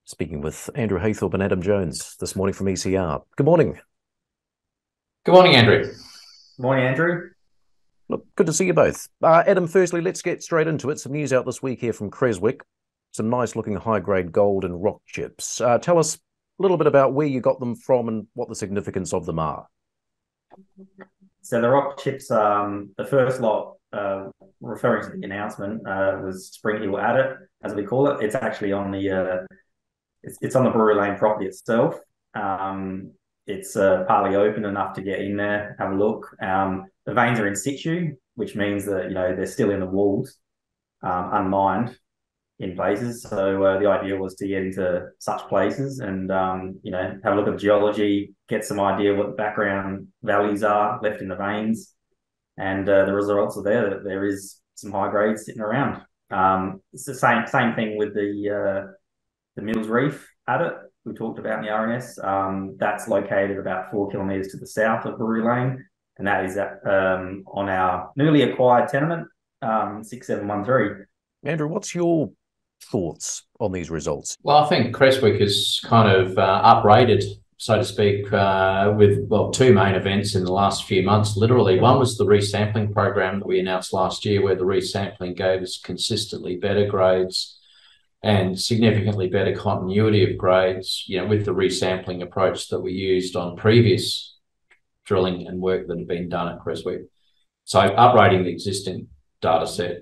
Speaking with Andrew Haythorpe and Adam Jones this morning from ECR. Good morning. Good morning, Andrew. Morning, Andrew. Look, good to see you both. Adam, firstly, let's get straight into it. Some news out this week here from Creswick. Some nice-looking high-grade gold and rock chips. Tell us a little bit about where you got them from and what the significance of them are. So the rock chips, the first lot, referring to the announcement, was Spring Hill Adit, as we call it. It's actually on the it's on the Brewery Lane property itself. It's partly open enough to get in there, have a look. The veins are in situ, which means that they're still in the walls, unmined in places. So the idea was to get into such places and have a look at the geology, get some idea what the background values are left in the veins, and the results are there. That there is some high grades sitting around. It's the same thing with the Mills Reef adit we talked about in the RNS. That's located about 4 kilometres to the south of Brewery Lane, and that is on our newly acquired tenement, 6713. Andrew, what's your thoughts on these results? Well, I think Creswick is kind of uprated, so to speak, with two main events in the last few months, literally. One was the resampling program that we announced last year, where the resampling gave us consistently better grades and significantly better continuity of grades, with the resampling approach that we used on previous drilling and work that had been done at Creswick. So uprating the existing data set.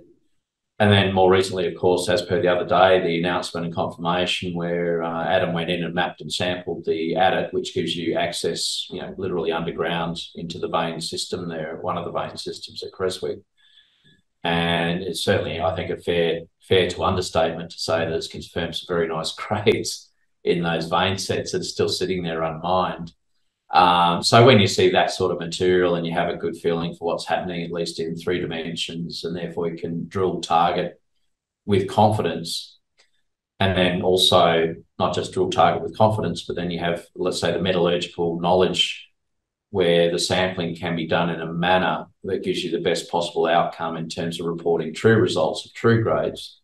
And then more recently, of course, as per the other day, the announcement and confirmation where Adam went in and mapped and sampled the adit, which gives you access, literally underground into the vein system there, one of the vein systems at Creswick. And it's certainly, I think, a fair to understatement to say that it's confirmed some very nice grades in those vein sets that are still sitting there unmined. So when you see that sort of material and you have a good feeling for what's happening, at least in 3 dimensions, and therefore you can drill target with confidence, and then also not just drill target with confidence, but then you have, let's say, the metallurgical knowledge where the sampling can be done in a manner that gives you the best possible outcome in terms of reporting true results of true grades.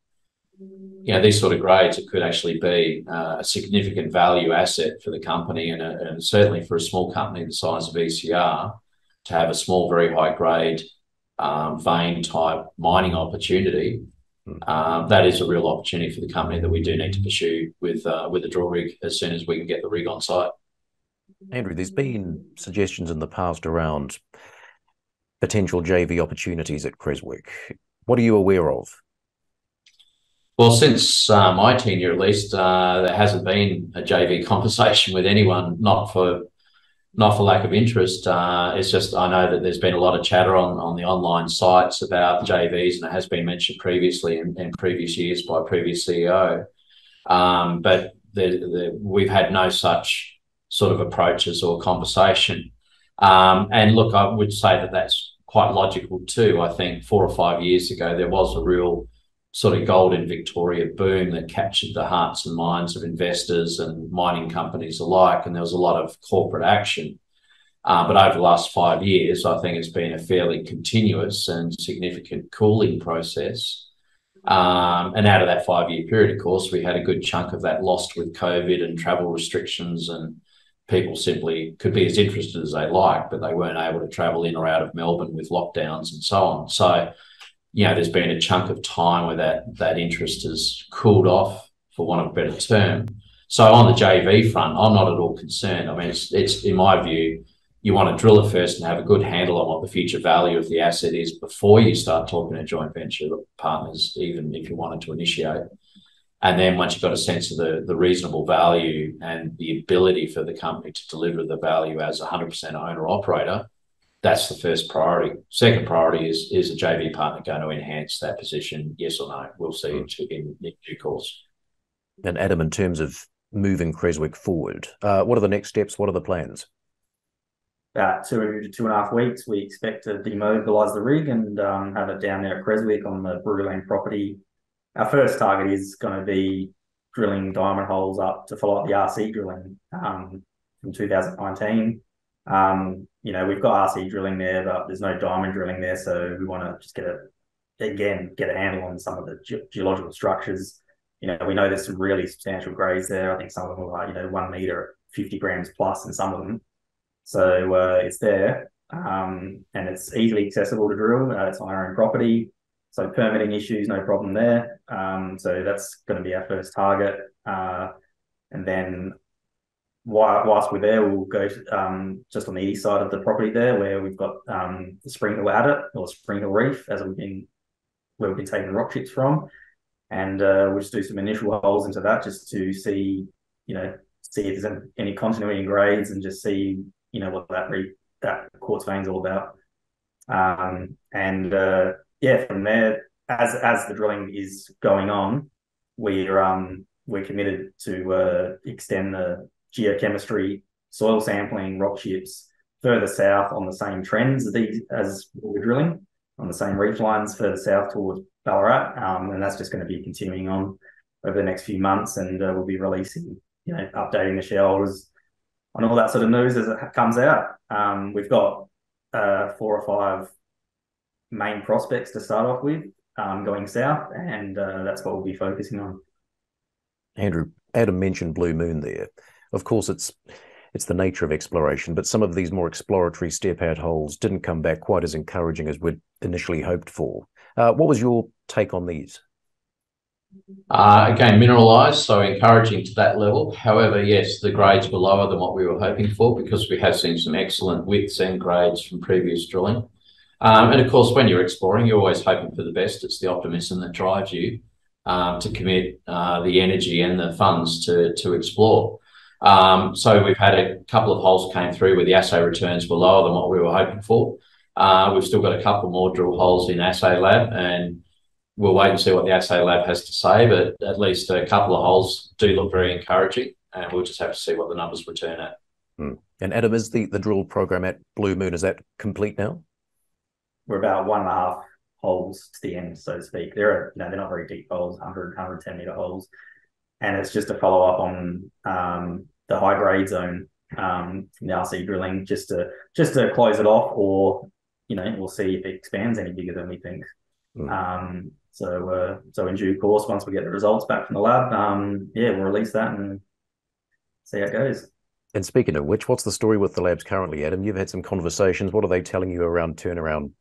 These sort of grades, it could actually be a significant value asset for the company, and certainly for a small company the size of ECR to have a small, very high grade vein type mining opportunity. That is a real opportunity for the company that we do need to pursue with a drill rig as soon as we can get the rig on site. Andrew, there's been suggestions in the past around potential JV opportunities at Creswick. What are you aware of? Well, since my tenure, at least, there hasn't been a JV conversation with anyone, not for lack of interest. It's just I know that there's been a lot of chatter on the online sites about JVs, and it has been mentioned previously in previous years by previous CEO. But we've had no such sort of approaches or conversation. And look, I would say that that's quite logical too. I think 4 or 5 years ago, there was a real sort of gold in Victoria boom that captured the hearts and minds of investors and mining companies alike, and there was a lot of corporate action. But over the last 5 years, I think it's been a fairly continuous and significant cooling process. And out of that 5-year period, of course, we had a good chunk of that lost with COVID and travel restrictions, and people simply could be as interested as they like, but they weren't able to travel in or out of Melbourne with lockdowns and so on. So, there's been a chunk of time where that interest has cooled off, for want of a better term. So on the JV front, I'm not at all concerned. I mean, it's in my view, you want to drill it first and have a good handle on what the future value of the asset is before you start talking to joint venture partners, even if you wanted to initiate. And then once you've got a sense of the reasonable value and the ability for the company to deliver the value as a 100% owner-operator, that's the first priority. Second priority is a JV partner going to enhance that position, yes or no? We'll see in due course. And Adam, in terms of moving Creswick forward, what are the next steps? What are the plans? About 2 to 2.5 weeks, we expect to demobilise the rig and have it down there at Creswick on the Brewery Lane property. Our first target is going to be drilling diamond holes up to follow up the RC drilling from 2019. We've got RC drilling there, but there's no diamond drilling there, so we want to just get a handle on some of the geological structures we know there's some really substantial grades there. I think some of them are 1 meter at 50 grams plus in some of them. So it's there, and it's easily accessible to drill. It's on our own property, so permitting issues, no problem there. So that's going to be our first target, and then whilst we're there, we'll go just on the east side of the property there, where we've got the Spring Hill Adit or Spring Hill Reef, where we've been taking rock chips from, and we'll just do some initial holes into that just to see if there's any continuity in grades, and just see what that quartz vein's all about. From there, as the drilling is going on, we're committed to extend the geochemistry, soil sampling, rock chips further south on the same trends as we're drilling, on the same reef lines further south towards Ballarat, and that's just going to be continuing on over the next few months, and we'll be releasing, updating the shareholders on all that sort of news as it comes out. We've got 4 or 5 main prospects to start off with, going south, and that's what we'll be focusing on. Andrew, Adam mentioned Blue Moon there. Of course, it's the nature of exploration, but some of these more exploratory step-out holes didn't come back quite as encouraging as we'd initially hoped for. What was your take on these? Again, mineralised, so encouraging to that level. However, yes, the grades were lower than what we were hoping for, because we have seen some excellent widths and grades from previous drilling. And of course, when you're exploring, you're always hoping for the best. It's the optimism that drives you to commit the energy and the funds to explore. So we've had a couple of holes came through where the assay returns were lower than what we were hoping for. We've still got a couple more drill holes in assay lab, and we'll wait and see what the assay lab has to say, but at least a couple of holes do look very encouraging, and we'll just have to see what the numbers return at. And Adam, is the drill program at Blue Moon, is that complete now? We're about 1.5 holes to the end, so to speak. They're not very deep holes, 110 meter holes, and it's just a follow up on the high grade zone from the RC drilling, just to close it off, or we'll see if it expands any bigger than we think. So in due course, once we get the results back from the lab, we'll release that and see how it goes. And speaking of which, what's the story with the labs currently, Adam? You've had some conversations. What are they telling you around turnaround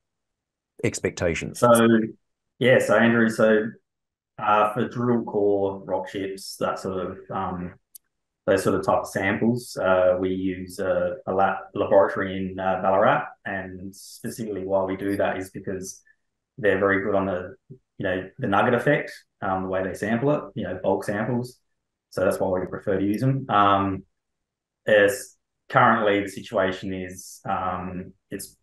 expectations? So Andrew, for drill core, rock chips, that sort of those sort of type of samples, we use a laboratory in Ballarat, and specifically why we do that is because they're very good on the nugget effect, the way they sample it, bulk samples. So that's why we prefer to use them. As currently the situation is, it's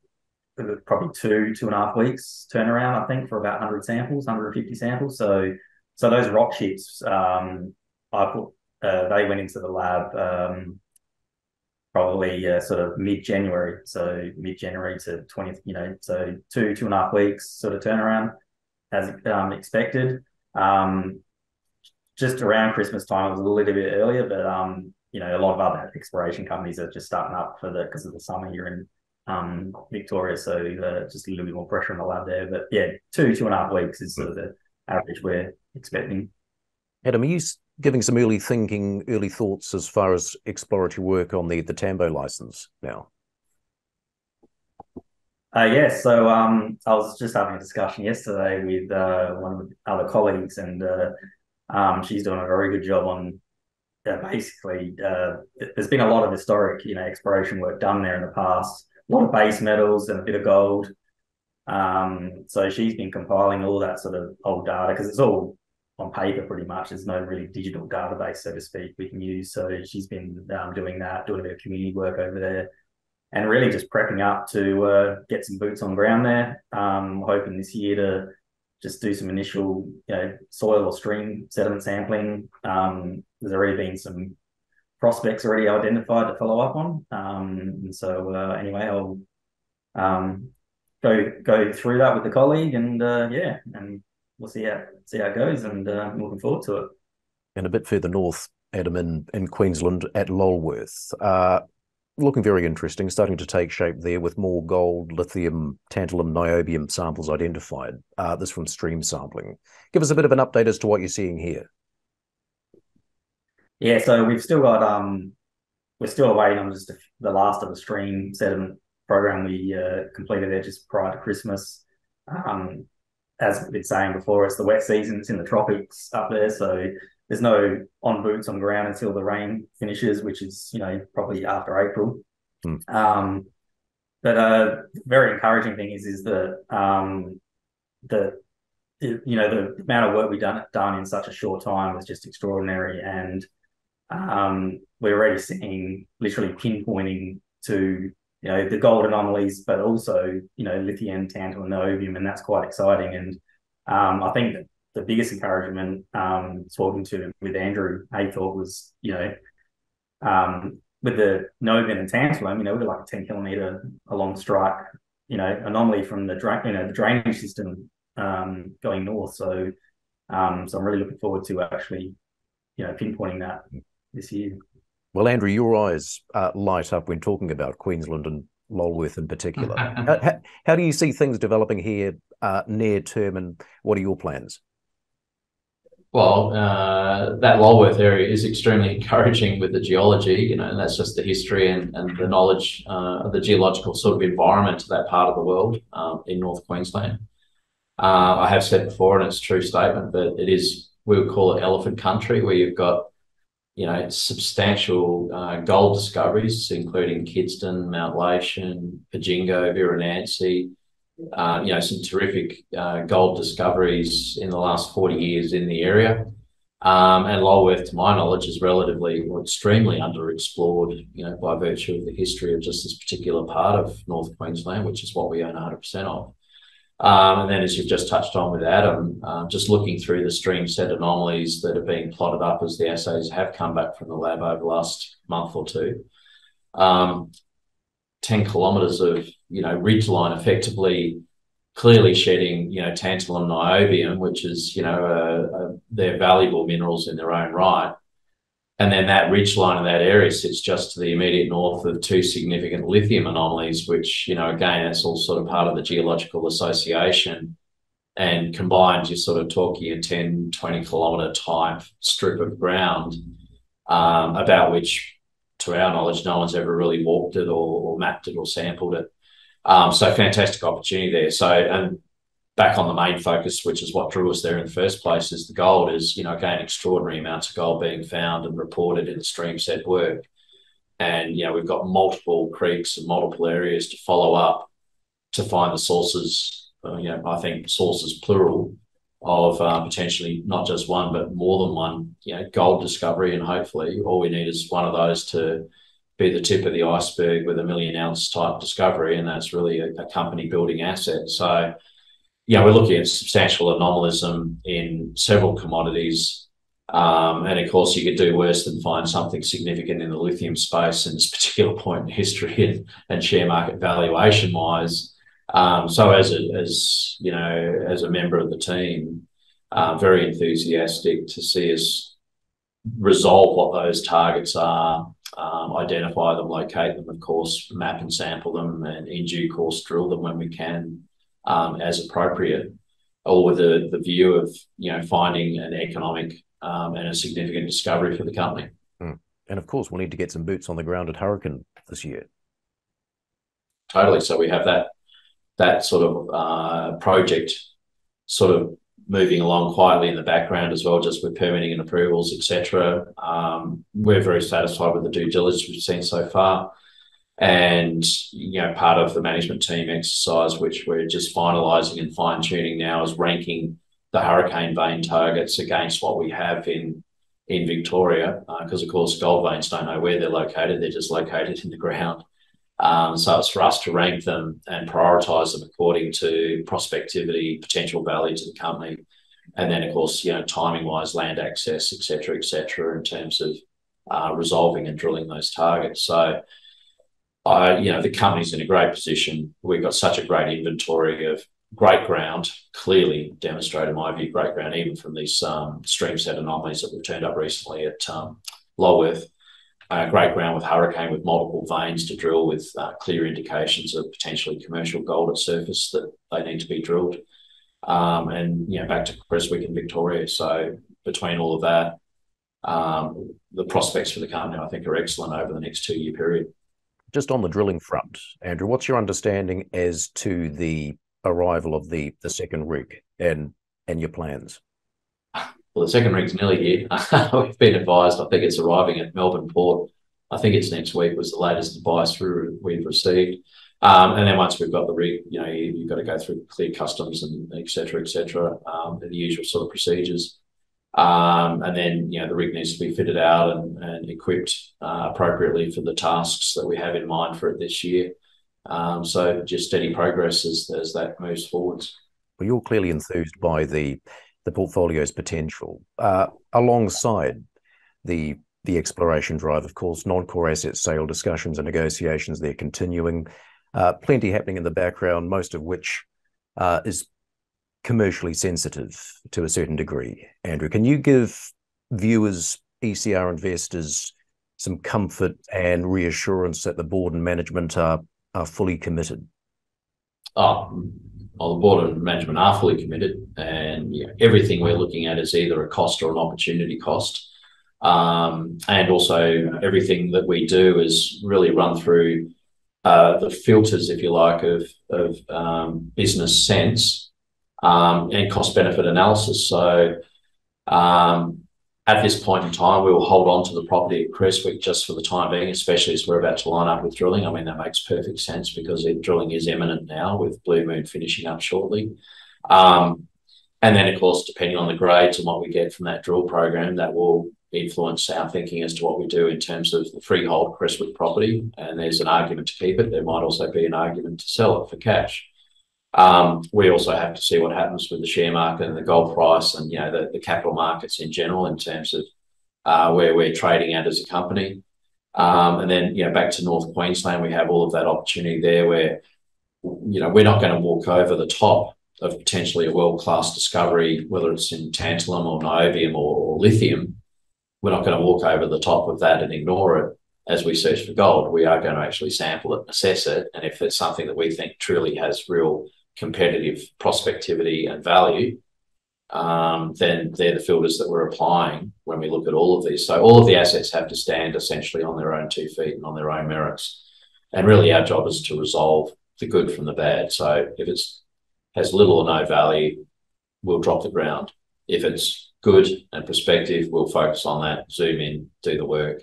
probably 2.5 weeks turnaround, I think, for about 150 samples. So those rock chips, they went into the lab probably sort of mid-January. So mid-January to 20th, so 2.5 weeks sort of turnaround as expected. Just around Christmas time, it was a little bit earlier, but a lot of other exploration companies are just starting up because of the summer here in Victoria, so just a little bit more pressure on the lab there. But 2.5 weeks is sort of the average we're expecting. Adam, are you giving some early thoughts as far as exploratory work on the Tambo license now? Yes. So I was just having a discussion yesterday with one of the other colleagues, and she's doing a very good job on basically. There's been a lot of historic, exploration work done there in the past. A lot of base metals and a bit of gold. So she's been compiling all that sort of old data, because it's all on paper pretty much. There's no really digital database, so to speak, we can use. So she's been doing that, doing a bit of community work over there, and really just prepping up to get some boots on ground there. Hoping this year to just do some initial, soil or stream sediment sampling. There's already been some prospects already identified to follow up on. And so anyway, I'll go through that with the colleague, and and we'll see how it goes, and I'm looking forward to it. And a bit further north, Adam, in Queensland at Lolworth, looking very interesting, starting to take shape there with more gold, lithium, tantalum, niobium samples identified. This from stream sampling. Give us a bit of an update as to what you're seeing here. Yeah, so we've still got we're still awaiting on just the last of the stream sediment program we completed there just prior to Christmas. As we've been saying before, it's the wet season. It's in the tropics up there, so there's no on boots on the ground until the rain finishes, which is probably after April. But very encouraging thing is that the amount of work we've done in such a short time was just extraordinary, and we're already seeing literally pinpointing to the gold anomalies, but also lithium, tantalum, and niobium, and that's quite exciting. And I think that the biggest encouragement talking to with Andrew Haythorpe was with the niobium and tantalum, we're like a 10 kilometre along strike anomaly from the the drainage system going north. So I'm really looking forward to actually pinpointing that this year. Well, Andrew, your eyes light up when talking about Queensland and Lolworth in particular. How do you see things developing here near term, and what are your plans? Well, that Lolworth area is extremely encouraging with the geology, and that's just the history and the knowledge of the geological sort of environment of that part of the world in North Queensland. I have said before, and it's a true statement, that it is, we would call it elephant country, where you've got substantial gold discoveries, including Kidston, Mount Lation, Pajingo, Viranansi, some terrific gold discoveries in the last 40 years in the area. And Lolworth, to my knowledge, is relatively or extremely underexplored, by virtue of the history of just this particular part of North Queensland, which is what we own 100% of. And then, as you've just touched on with Adam, just looking through the stream set anomalies that are being plotted up as the assays have come back from the lab over the last month or two. 10 kilometres of, ridgeline effectively clearly shedding, tantalum, niobium, which is, they're valuable minerals in their own right. And then that ridgeline in that area sits just to the immediate north of two significant lithium anomalies, which, again, that's all sort of part of the geological association. And combined, you're sort of talking a 10, 20 kilometre type strip of ground about which, to our knowledge, no one's ever really walked it or mapped it or sampled it. So fantastic opportunity there. So, and back on the main focus, which is what drew us there in the first place, is the gold is, again, extraordinary amounts of gold being found and reported in the stream set work. And, we've got multiple creeks and multiple areas to follow up to find the sources, I think sources plural of potentially not just one, but more than one, gold discovery. And hopefully all we need is one of those to be the tip of the iceberg with a 1 million ounce type discovery. And that's really a company building asset. So, we're looking at substantial anomalism in several commodities. And of course, you could do worse than find something significant in the lithium space in this particular point in history and share market valuation wise. So as a member of the team, very enthusiastic to see us resolve what those targets are, identify them, locate them, of course, map and sample them, and in due course drill them when we can. As appropriate, all with the view of finding an economic and a significant discovery for the company. And of course, we'll need to get some boots on the ground at Hurricane this year. Totally. So we have that sort of project sort of moving along quietly in the background as well, just with permitting and approvals, etc. We're very satisfied with the due diligence we've seen so far. And, part of the management team exercise, which we're just finalising and fine-tuning now, is ranking the Hurricane vein targets against what we have in Victoria, because, of course, gold veins don't know where they're located. They're just located in the ground. So it's for us to rank them and prioritise them according to prospectivity, potential value to the company. And then, of course, timing-wise, land access, et cetera, in terms of resolving and drilling those targets. So, the company's in a great position. We've got such a great inventory of great ground, clearly demonstrated, in my view, great ground, even from these stream set anomalies that we've turned up recently at Lolworth. Great ground with Hurricane, with multiple veins to drill, with clear indications of potentially commercial gold at surface that they need to be drilled. And back to Creswick and Victoria. So between all of that, the prospects for the company, I think, are excellent over the next 2-year period. Just on the drilling front, Andrew, what's your understanding as to the arrival of the second rig and your plans? Well, the second rig's nearly here. We've been advised, I think it's arriving at Melbourne Port. I think it's next week was the latest advice we've received. And then once we've got the rig, you've got to go through clear customs and et cetera, the usual sort of procedures. And then, the rig needs to be fitted out and equipped appropriately for the tasks that we have in mind for it this year. So just steady progress as that moves forwards. Well, you're clearly enthused by the portfolio's potential. Alongside the exploration drive, of course, non-core asset sale discussions and negotiations, they're continuing. Plenty happening in the background, most of which is commercially sensitive to a certain degree. Andrew, can you give viewers, ECR investors, some comfort and reassurance that the board and management are fully committed? The board and management are fully committed, and everything we're looking at is either a cost or an opportunity cost. And also everything that we do is really run through the filters, if you like, of business sense and cost benefit analysis. So at this point in time, we will hold on to the property at Creswick just for the time being, especially as we're about to line up with drilling. I mean, that makes perfect sense because drilling is imminent now with Blue Moon finishing up shortly. And then, of course, depending on the grades and what we get from that drill program, that will influence our thinking as to what we do in terms of the freehold Creswick property. And there's an argument to keep it. There might also be an argument to sell it for cash. We also have to see what happens with the share market and the gold price and the capital markets in general in terms of where we're trading at as a company. And then back to North Queensland, we have all of that opportunity there where we're not going to walk over the top of potentially a world-class discovery, whether it's in tantalum or niobium or lithium. We're not going to walk over the top of that and ignore it as we search for gold. We are going to actually sample it, assess it, and if it's something that we think truly has real competitive prospectivity and value, then they're the filters that we're applying when we look at all of these. So all of the assets have to stand essentially on their own 2 feet and on their own merits. And really our job is to resolve the good from the bad. So if it has little or no value, we'll drop the ground. If it's good and prospective, we'll focus on that, zoom in, do the work,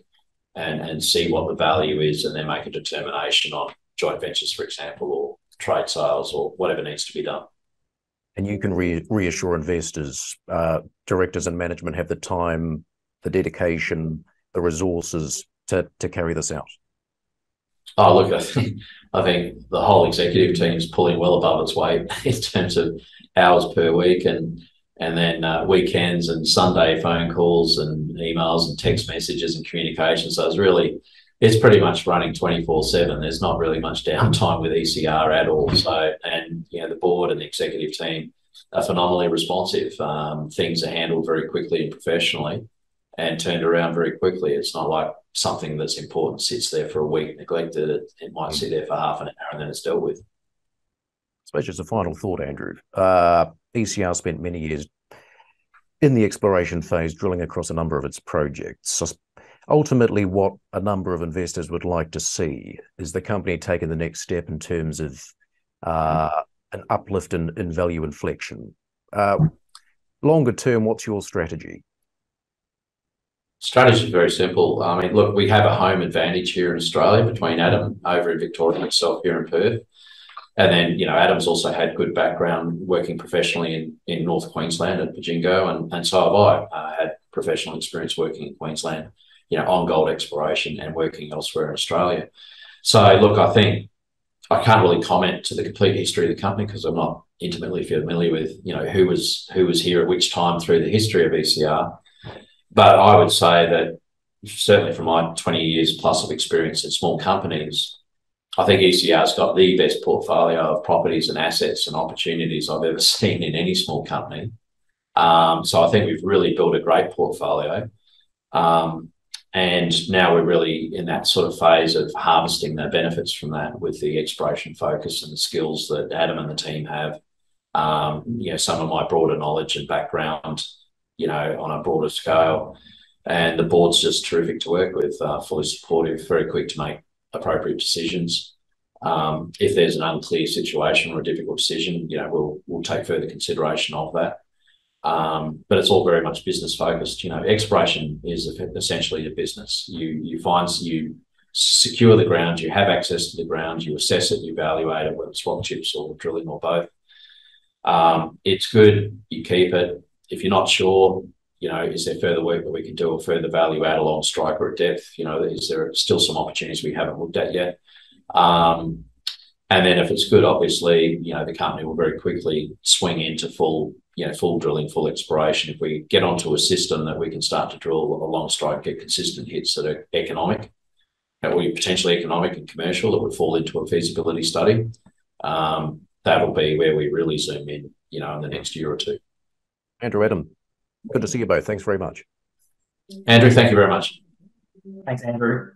and see what the value is, and then make a determination on joint ventures, for example, or trade sales or whatever needs to be done. And you can reassure investors, directors and management have the time, the dedication, the resources to carry this out. Oh, look, I think the whole executive team is pulling well above its weight in terms of hours per week and then weekends and Sunday phone calls and emails and text messages and communication. So it's pretty much running 24/7. There's not really much downtime with ECR at all. So, and the board and the executive team are phenomenally responsive. Things are handled very quickly and professionally and turned around very quickly. It's not like something that's important sits there for a week neglected. It might sit there for half an hour and then it's dealt with. I suppose just a final thought, Andrew. ECR spent many years in the exploration phase drilling across a number of its projects. So ultimately, what a number of investors would like to see is the company taking the next step in terms of an uplift in value inflection. Longer term, what's your strategy? Strategy is very simple. I mean, look, we have a home advantage here in Australia between Adam over in Victoria and myself here in Perth. And then, Adam's also had good background working professionally in North Queensland at Pajingo, and so have I had professional experience working in Queensland, on gold exploration and working elsewhere in Australia. So, look, I think I can't really comment to the complete history of the company because I'm not intimately familiar with, who was here at which time through the history of ECR. But I would say that certainly from my 20 years plus of experience in small companies, I think ECR's got the best portfolio of properties and assets and opportunities I've ever seen in any small company. So I think we've really built a great portfolio. And now we're really in that sort of phase of harvesting the benefits from that with the exploration focus and the skills that Adam and the team have. Some of my broader knowledge and background, on a broader scale. And the board's just terrific to work with, fully supportive, very quick to make appropriate decisions. If there's an unclear situation or a difficult decision, we'll take further consideration of that. But it's all very much business focused. Exploration is essentially a business. You secure the ground, you have access to the ground, you assess it, you evaluate it, whether it's rock chips or drilling or both. It's good, you keep it. If you're not sure, is there further work that we can do or further value add along strike or at depth? Is there still some opportunities we haven't looked at yet? And then if it's good, obviously, the company will very quickly swing into full drilling, full exploration. If we get onto a system that we can start to drill along strike, get consistent hits that are economic, or potentially economic and commercial, that would fall into a feasibility study, that'll be where we really zoom in, in the next year or two. Andrew, Adam, good to see you both. Thanks very much. Andrew, thank you very much. Thanks, Andrew.